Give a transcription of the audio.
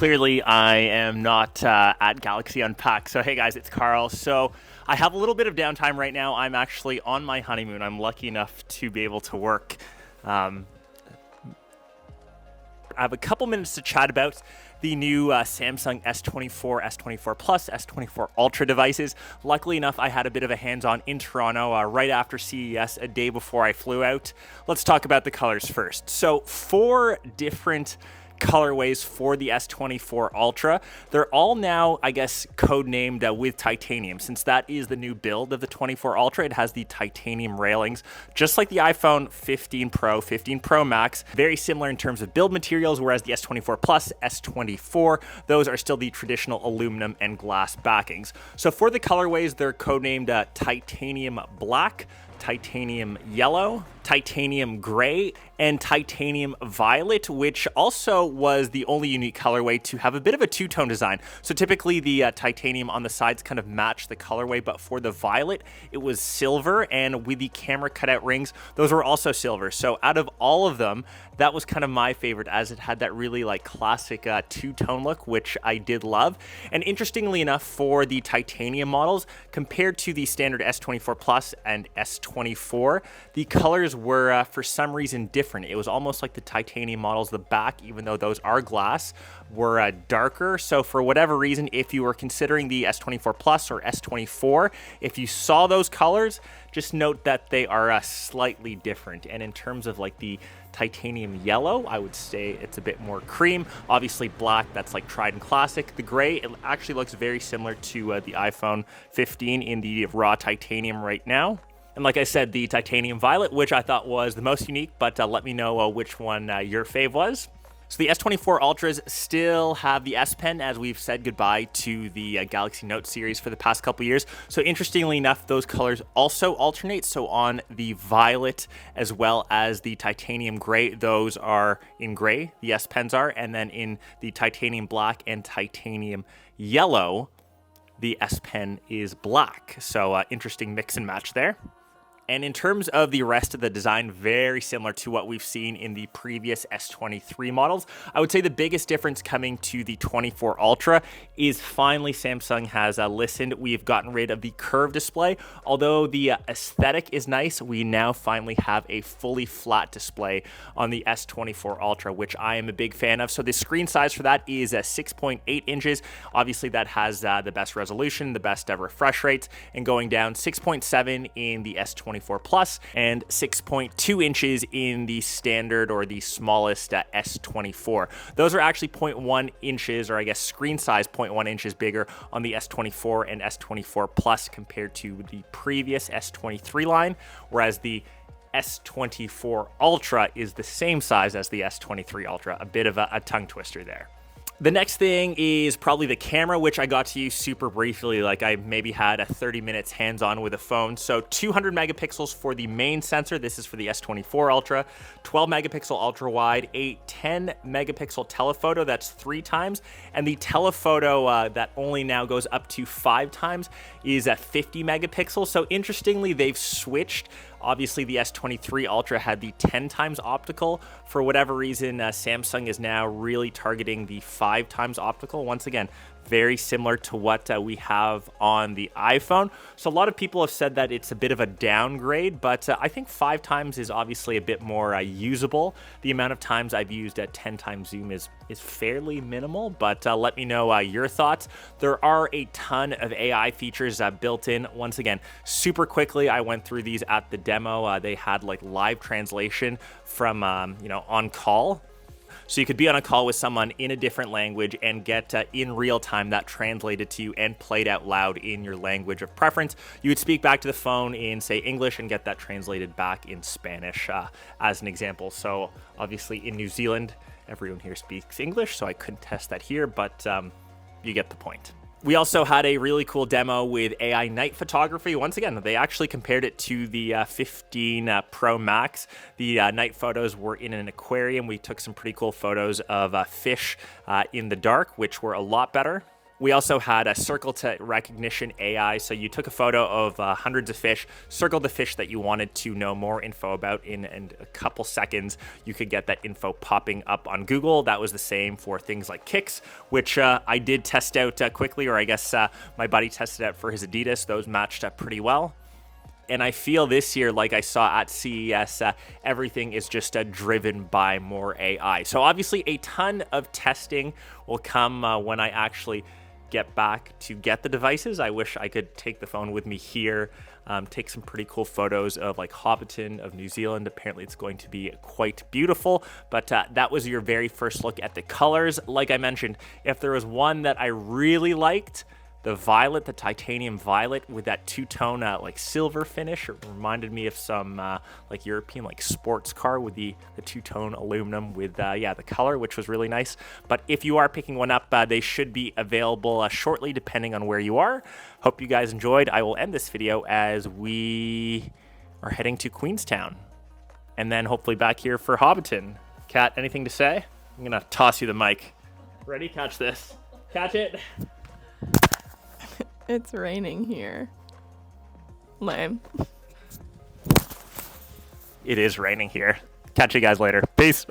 Clearly, I am not at Galaxy Unpacked. So, hey guys, it's Carl. So, I have a little bit of downtime right now. I'm actually on my honeymoon. I'm lucky enough to be able to work. I have a couple minutes to chat about the new Samsung S24, S24 Plus, S24 Ultra devices. Luckily enough, I had a bit of a hands-on in Toronto right after CES, a day before I flew out. Let's talk about the colors first. So, 4 different colorways for the S24 Ultra. They're all now, I guess, codenamed with titanium, since that is the new build of the 24 Ultra. It has the titanium railings, just like the iPhone 15 Pro, 15 Pro Max. Very similar in terms of build materials, whereas the S24 Plus, S24, those are still the traditional aluminum and glass backings. So for the colorways, they're codenamed Titanium Black, Titanium Yellow, Titanium Gray, and Titanium Violet, which also was the only unique colorway to have a bit of a two-tone design. So typically the titanium on the sides kind of match the colorway, but for the violet, it was silver, and with the camera cutout rings, those were also silver. So out of all of them, that was kind of my favorite, as it had that really like classic two-tone look, which I did love. And interestingly enough, for the titanium models, compared to the standard S24 Plus and S24, the colors were for some reason different. It was almost like the titanium models, the back, even though those are glass, were darker. So for whatever reason, if you were considering the S24 Plus or S24, if you saw those colors, just note that they are slightly different. And in terms of like the titanium yellow, I would say it's a bit more cream. Obviously black, that's like tried and classic. The gray, it actually looks very similar to the iPhone 15 in the raw titanium right now. And like I said, the titanium violet, which I thought was the most unique, but let me know which one your fave was. So the S24 Ultras still have the S Pen, as we've said goodbye to the Galaxy Note series for the past couple years. So interestingly enough, those colors also alternate. So on the violet as well as the titanium gray, those are in gray, the S Pens are. And then in the titanium black and titanium yellow, the S Pen is black. So interesting mix and match there. And in terms of the rest of the design, very similar to what we've seen in the previous S23 models. I would say the biggest difference coming to the 24 Ultra is finally Samsung has listened. We've gotten rid of the curved display. Although the aesthetic is nice, we now finally have a fully flat display on the S24 Ultra, which I am a big fan of. So the screen size for that is 6.8 inches. Obviously, that has the best resolution, the best refresh rates, and going down 6.7 in the S24 Plus and 6.2 inches in the standard or the smallest S24. Those are actually 0.1 inches, or I guess screen size 0.1 inches bigger on the S24 and S24 Plus compared to the previous S23 line, whereas the S24 Ultra is the same size as the S23 Ultra. A bit of a tongue twister there. The next thing is probably the camera, which I got to use super briefly. Like I maybe had a 30 minutes hands-on with a phone. So 200 megapixels for the main sensor. This is for the S24 Ultra. 12 megapixel ultra wide, a 10 megapixel telephoto. That's 3 times. And the telephoto that only now goes up to 5 times is at 50 megapixels. So interestingly, they've switched. Obviously, the S23 Ultra had the 10 times optical. For whatever reason, Samsung is now really targeting the 5 times optical. Once again, very similar to what we have on the iPhone. So a lot of people have said that it's a bit of a downgrade, but I think 5 times is obviously a bit more usable. The amount of times I've used a 10 times zoom is fairly minimal, but let me know your thoughts. There are a ton of AI features built in. Once again, super quickly, I went through these at the demo. They had like live translation from, on call. So you could be on a call with someone in a different language and get in real time that translated to you and played out loud in your language of preference. You would speak back to the phone in, say, English and get that translated back in Spanish as an example. So obviously in New Zealand, everyone here speaks English, so I couldn't test that here, but you get the point. We also had a really cool demo with AI night photography. Once again, they actually compared it to the 15 Pro Max. The night photos were in an aquarium. We took some pretty cool photos of fish in the dark, which were a lot better. We also had a circle to recognition AI. So you took a photo of hundreds of fish, circled the fish that you wanted to know more info about in a couple seconds. You could get that info popping up on Google. That was the same for things like kicks, which I did test out quickly, or I guess my buddy tested out for his Adidas. Those matched up pretty well. And I feel this year, like I saw at CES, everything is just driven by more AI. So obviously a ton of testing will come when I actually get back to get the devices. I wish I could take the phone with me here, take some pretty cool photos of like Hobbiton of New Zealand. Apparently it's going to be quite beautiful, but that was your very first look at the colors. Like I mentioned, if there was one that I really liked, the violet, the titanium violet with that two-tone like silver finish. It reminded me of some like European like sports car with the two-tone aluminum with the color, which was really nice. But if you are picking one up, they should be available shortly depending on where you are. Hope you guys enjoyed. I will end this video as we are heading to Queenstown and then hopefully back here for Hobbiton. Kat, anything to say? I'm gonna toss you the mic. Ready? Catch this. Catch it. It's raining here. Lame. It is raining here. Catch you guys later. Peace.